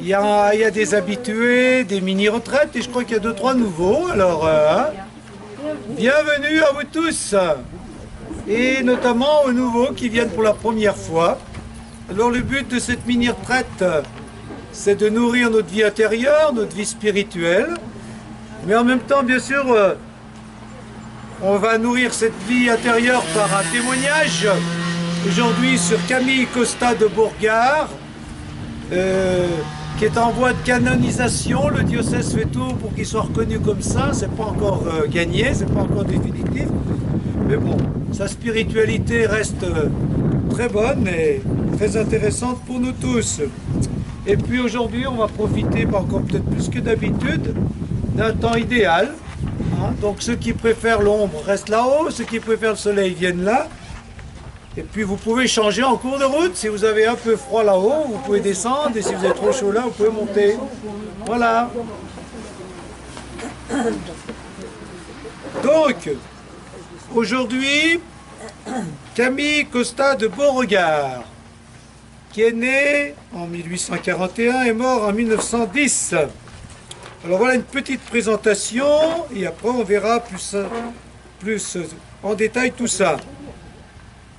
il y a des habitués, des mini-retraites, et je crois qu'il y a 2-3 nouveaux. Alors, bienvenue à vous tous, et notamment aux nouveaux qui viennent pour la première fois. Alors, le but de cette mini-retraite, c'est de nourrir notre vie intérieure, notre vie spirituelle, mais en même temps, bien sûr, on va nourrir cette vie intérieure par un témoignage, aujourd'hui sur Camille Costa de Bourgard, qui est en voie de canonisation. Le diocèse fait tout pour qu'il soit reconnu comme ça. C'est pas encore gagné, c'est pas encore définitif. Mais bon, sa spiritualité reste très bonne et très intéressante pour nous tous. Et puis aujourd'hui, on va profiter, pas encore peut-être plus que d'habitude, d'un temps idéal. Donc ceux qui préfèrent l'ombre restent là-haut, ceux qui préfèrent le soleil viennent là. Et puis vous pouvez changer en cours de route. Si vous avez un peu froid là-haut, vous pouvez descendre. Et si vous êtes trop chaud là, vous pouvez monter. Voilà. Donc, aujourd'hui, Camille Costa de Beauregard, qui est né en 1841 et mort en 1910. Alors voilà une petite présentation, et après on verra plus en détail tout ça.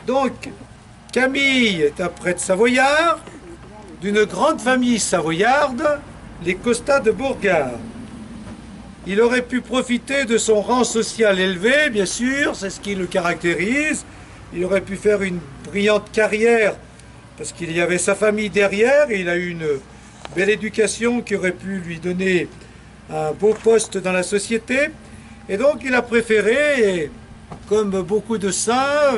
Donc, Camille est un prêtre savoyard, d'une grande famille savoyarde, les Costa de Bourgard. Il aurait pu profiter de son rang social élevé, bien sûr, c'est ce qui le caractérise. Il aurait pu faire une brillante carrière, parce qu'il y avait sa famille derrière, et il a eu une belle éducation qui aurait pu lui donner un beau poste dans la société. Et donc il a préféré, comme beaucoup de saints,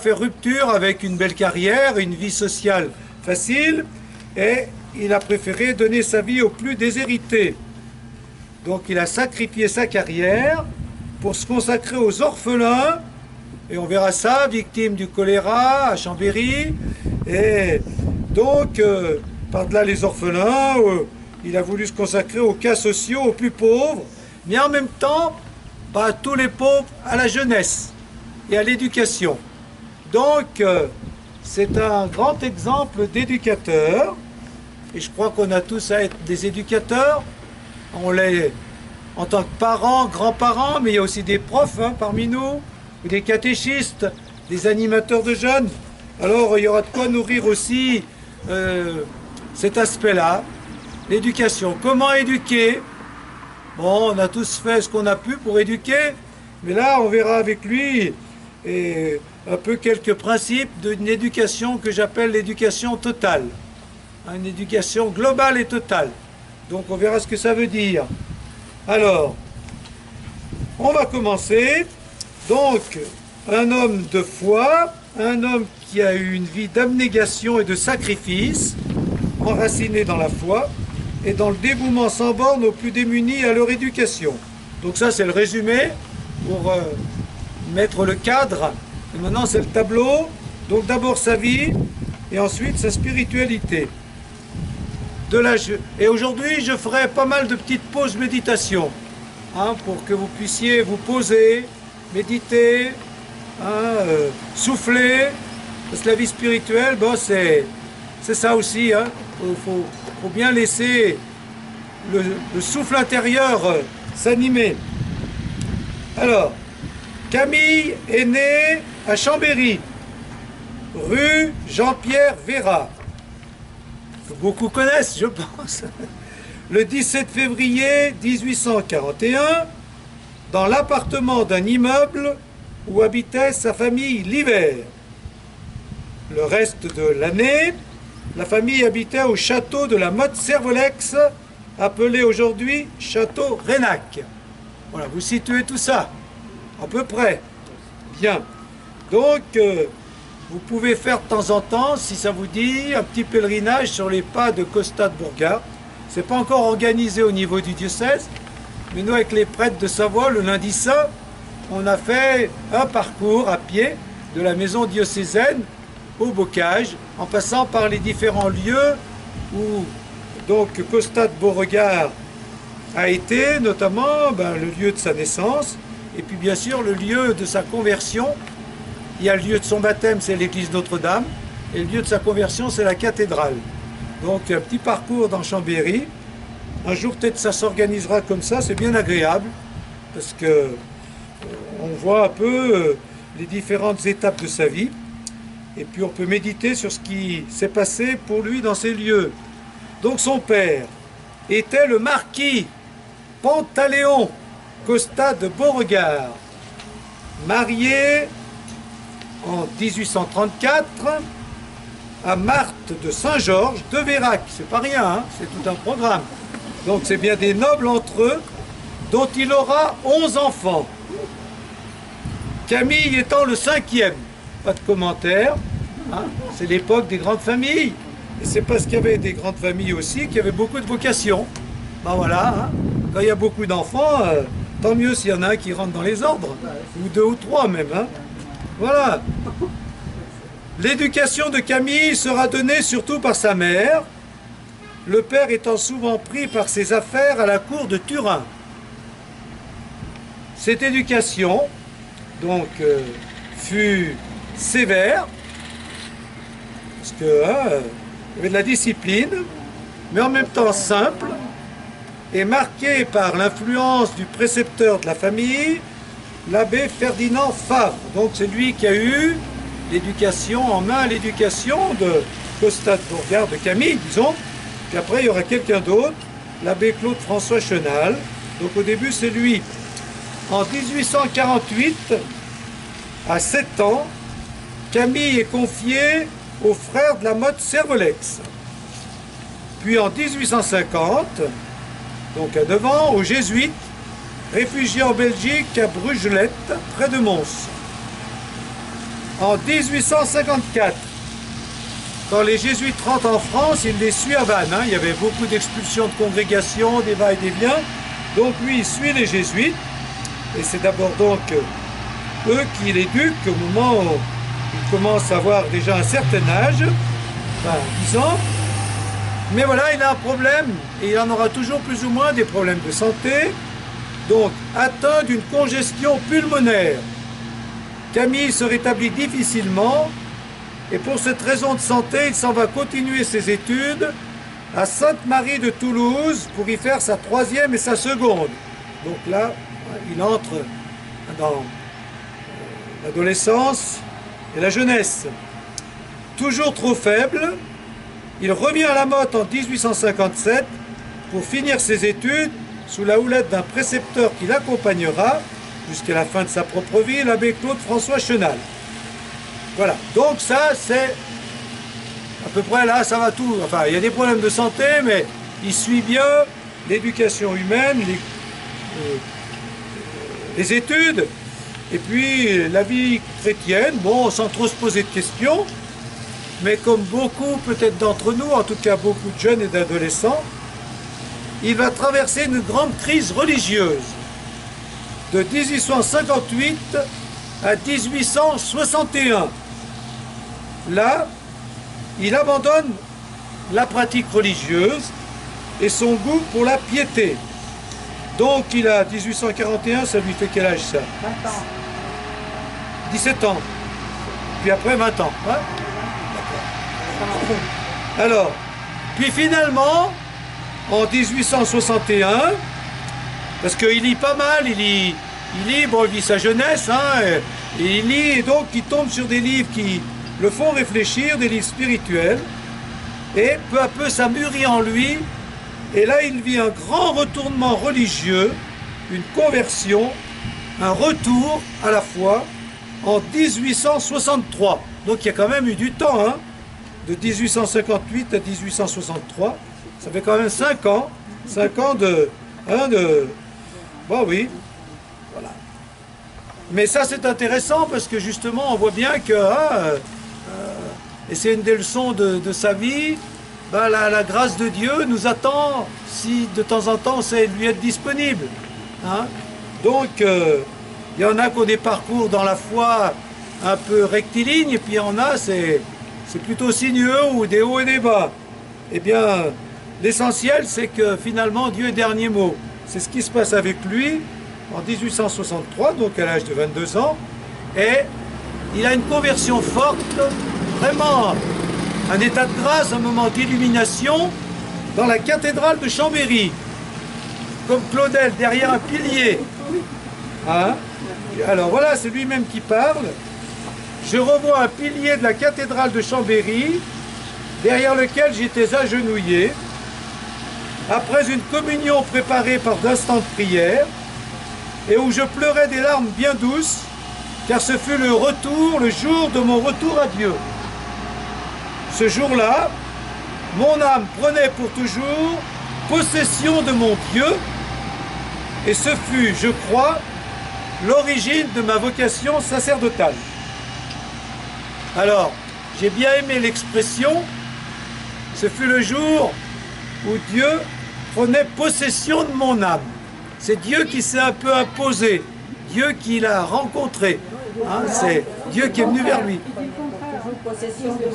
faire rupture avec une belle carrière, une vie sociale facile, et il a préféré donner sa vie aux plus déshérités. Donc il a sacrifié sa carrière pour se consacrer aux orphelins, et on verra ça, victimes du choléra à Chambéry. Et donc, par-delà les orphelins, il a voulu se consacrer aux cas sociaux, aux plus pauvres, mais en même temps, pas tous les pauvres, à la jeunesse et à l'éducation. Donc, c'est un grand exemple d'éducateur, et je crois qu'on a tous à être des éducateurs. On l'est en tant que parents, grands-parents, mais il y a aussi des profs parmi nous, ou des catéchistes, des animateurs de jeunes. Alors, il y aura de quoi nourrir aussi cet aspect-là, l'éducation. Comment éduquer? Bon, on a tous fait ce qu'on a pu pour éduquer, mais là, on verra avec lui un peu quelques principes d'une éducation que j'appelle l'éducation totale. Une éducation globale et totale. Donc, on verra ce que ça veut dire. Alors, on va commencer. Donc, un homme de foi, un homme qui a eu une vie d'abnégation et de sacrifice, enraciné dans la foi et dans le dévouement sans borne aux plus démunis à leur éducation. Donc ça, c'est le résumé pour mettre le cadre. Et maintenant, c'est le tableau. Donc d'abord sa vie et ensuite sa spiritualité. Et aujourd'hui, je ferai pas mal de petites pauses méditation pour que vous puissiez vous poser, méditer, souffler. Parce que la vie spirituelle, bon, c'est ça aussi. Il faut bien laisser le souffle intérieur s'animer. Alors, Camille est née à Chambéry, rue Jean-Pierre Véra, que beaucoup connaissent, je pense, le 17 février 1841, dans l'appartement d'un immeuble où habitait sa famille l'hiver. Le reste de l'année, la famille habitait au château de la Motte-Servolex, appelé aujourd'hui Château Reynac. Voilà, vous situez tout ça, à peu près. Bien. Donc, vous pouvez faire de temps en temps, si ça vous dit, un petit pèlerinage sur les pas de Costa de Bourgard. Ce n'est pas encore organisé au niveau du diocèse, mais nous, avec les prêtres de Savoie, le lundi saint, on a fait un parcours à pied de la maison diocésaine au bocage, en passant par les différents lieux où donc Costa de Beauregard a été, notamment le lieu de sa naissance, et puis bien sûr le lieu de sa conversion. Il y a le lieu de son baptême, c'est l'église Notre-Dame, et le lieu de sa conversion, c'est la cathédrale. Donc un petit parcours dans Chambéry. Un jour peut-être ça s'organisera comme ça, c'est bien agréable, parce que on voit un peu les différentes étapes de sa vie, et puis on peut méditer sur ce qui s'est passé pour lui dans ces lieux. Donc son père était le marquis Pantaléon Costa de Beauregard, marié en 1834 à Marthe de Saint-Georges de Vérac. C'est pas rien, hein, c'est tout un programme. Donc c'est bien des nobles entre eux, dont il aura 11 enfants. Camille étant le 5e. Pas de commentaire. Hein, c'est l'époque des grandes familles. Et c'est parce qu'il y avait des grandes familles aussi qu'il y avait beaucoup de vocations. Ben voilà, hein, quand il y a beaucoup d'enfants, tant mieux s'il y en a un qui rentre dans les ordres. Ou 2 ou 3 même. Hein. Voilà. L'éducation de Camille sera donnée surtout par sa mère, le père étant souvent pris par ses affaires à la cour de Turin. Cette éducation, donc, fut sévère, parce que il y avait de la discipline, mais en même temps simple, et marquée par l'influence du précepteur de la famille, l'abbé Ferdinand Fabre. Donc c'est lui qui a eu l'éducation en main, l'éducation de Costa de Beauregard, de Camille, disons. Puis après, il y aura quelqu'un d'autre, l'abbé Claude François Chenal. Donc au début, c'est lui. En 1848, à 7 ans, Camille est confiée au frère de la Motte Servolex. Puis en 1850, donc à 9 ans, aux Jésuites, réfugiés en Belgique à Brugelette, près de Mons. En 1854, quand les Jésuites rentrent en France, il les suit à Vannes. Hein. Il y avait beaucoup d'expulsions de congrégations, des va-et-vient. Donc lui, il suit les Jésuites. Et c'est d'abord donc eux qui l'éduquent au moment où il commence à avoir déjà un certain âge, enfin 10 ans. Mais voilà, il a un problème, et il en aura toujours plus ou moins des problèmes de santé. Donc, atteint d'une congestion pulmonaire. Camille se rétablit difficilement, et pour cette raison de santé, il s'en va continuer ses études à Sainte-Marie de Toulouse pour y faire sa 3e et sa 2e. Donc là, il entre dans l'adolescence et la jeunesse. Toujours trop faible, il revient à la Motte en 1857 pour finir ses études sous la houlette d'un précepteur qui l'accompagnera jusqu'à la fin de sa propre vie, l'abbé Claude François Chenal. Voilà, donc ça c'est à peu près là, ça va tout. Enfin, il y a des problèmes de santé, mais il suit bien l'éducation humaine, les études, et puis la vie chrétienne, bon, sans trop se poser de questions, mais comme beaucoup peut-être d'entre nous, en tout cas beaucoup de jeunes et d'adolescents, il va traverser une grande crise religieuse de 1858 à 1861. Là, il abandonne la pratique religieuse et son goût pour la piété. Donc il a 1841, ça lui fait quel âge ça? 20 ans. 17 ans. Puis après 20 ans. Hein? Alors, puis finalement, en 1861, parce qu'il lit pas mal, il lit, bon, il vit sa jeunesse, hein, et il lit, et donc il tombe sur des livres qui le font réfléchir, des livres spirituels, et peu à peu ça mûrit en lui, et là il vit un grand retournement religieux, une conversion, un retour à la foi, en 1863. Donc il y a quand même eu du temps, hein, de 1858 à 1863, ça fait quand même 5 ans, 5 ans de... Bon oui, voilà. Mais ça c'est intéressant parce que justement on voit bien que, et c'est une des leçons de sa vie, ben, la grâce de Dieu nous attend si de temps en temps on sait lui être disponible. Hein. Donc il y en a qui ont des parcours dans la foi un peu rectilignes, et puis il y en a c'est plutôt sinueux ou des hauts et des bas. Eh bien, l'essentiel c'est que finalement Dieu est dernier mot. C'est ce qui se passe avec lui en 1863, donc à l'âge de 22 ans, et il a une conversion forte, vraiment un état de grâce, un moment d'illumination dans la cathédrale de Chambéry. Comme Claudel, derrière un pilier. Hein? Alors voilà, c'est lui-même qui parle. Je revois un pilier de la cathédrale de Chambéry, derrière lequel j'étais agenouillé, après une communion préparée par d'instants de prière, et où je pleurais des larmes bien douces, car ce fut le retour, le jour de mon retour à Dieu. Ce jour-là, mon âme prenait pour toujours possession de mon Dieu, et ce fut, je crois, l'origine de ma vocation sacerdotale. Alors, j'ai bien aimé l'expression, ce fut le jour où Dieu prenait possession de mon âme. C'est Dieu qui s'est un peu imposé, Dieu qui l'a rencontré. Hein, c'est Dieu qui est venu vers lui.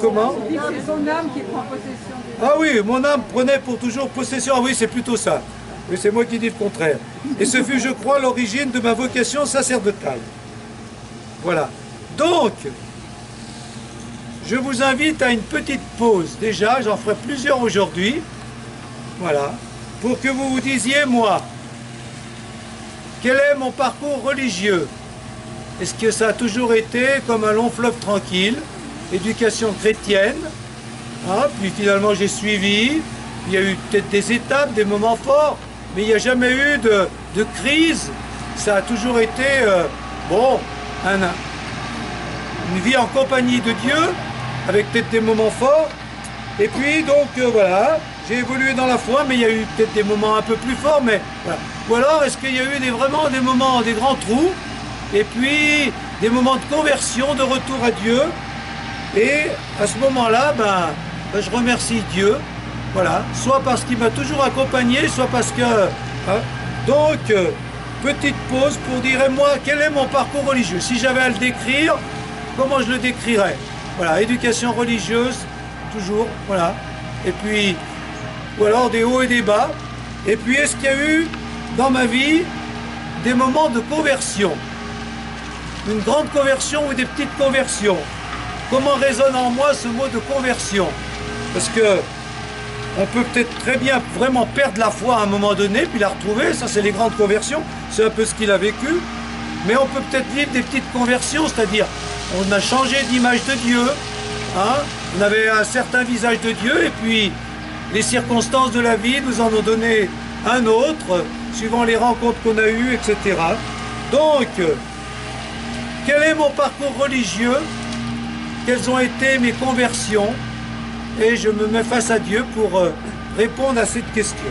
Comment? C'est son âme qui prend possession. Ah oui, mon âme prenait pour toujours possession. Ah oui, c'est plutôt ça. Mais c'est moi qui dis le contraire. Et ce fut, je crois, l'origine de ma vocation sacerdotale. Voilà. Donc, je vous invite à une petite pause. Déjà, j'en ferai plusieurs aujourd'hui. Voilà. Pour que vous vous disiez, moi, quel est mon parcours religieux? Est-ce que ça a toujours été comme un long fleuve tranquille, éducation chrétienne, hein? Puis finalement j'ai suivi, il y a eu peut-être des étapes, des moments forts, mais il n'y a jamais eu de crise. Ça a toujours été, une vie en compagnie de Dieu, avec peut-être des moments forts. Et puis donc voilà, j'ai évolué dans la foi, mais il y a eu peut-être des moments un peu plus forts, mais voilà. Ou alors est-ce qu'il y a eu vraiment des moments, des grands trous, et puis des moments de conversion, de retour à Dieu. Et à ce moment-là, je remercie Dieu, voilà, soit parce qu'il m'a toujours accompagné, soit parce que... Hein, donc, petite pause pour dire, et moi, quel est mon parcours religieux? Si j'avais à le décrire, comment je le décrirais? Voilà, éducation religieuse, toujours, voilà. Et puis, ou alors des hauts et des bas. Et puis, est-ce qu'il y a eu, dans ma vie, des moments de conversion? Une grande conversion ou des petites conversions? Comment résonne en moi ce mot de conversion? Parce que on peut peut-être très bien vraiment perdre la foi à un moment donné, puis la retrouver, ça c'est les grandes conversions, c'est un peu ce qu'il a vécu. Mais on peut peut-être vivre des petites conversions, c'est-à-dire on a changé d'image de Dieu, hein? On avait un certain visage de Dieu, et puis les circonstances de la vie nous en ont donné un autre, suivant les rencontres qu'on a eues, etc. Donc, quel est mon parcours religieux? Quelles ont été mes conversions? Et je me mets face à Dieu pour répondre à cette question.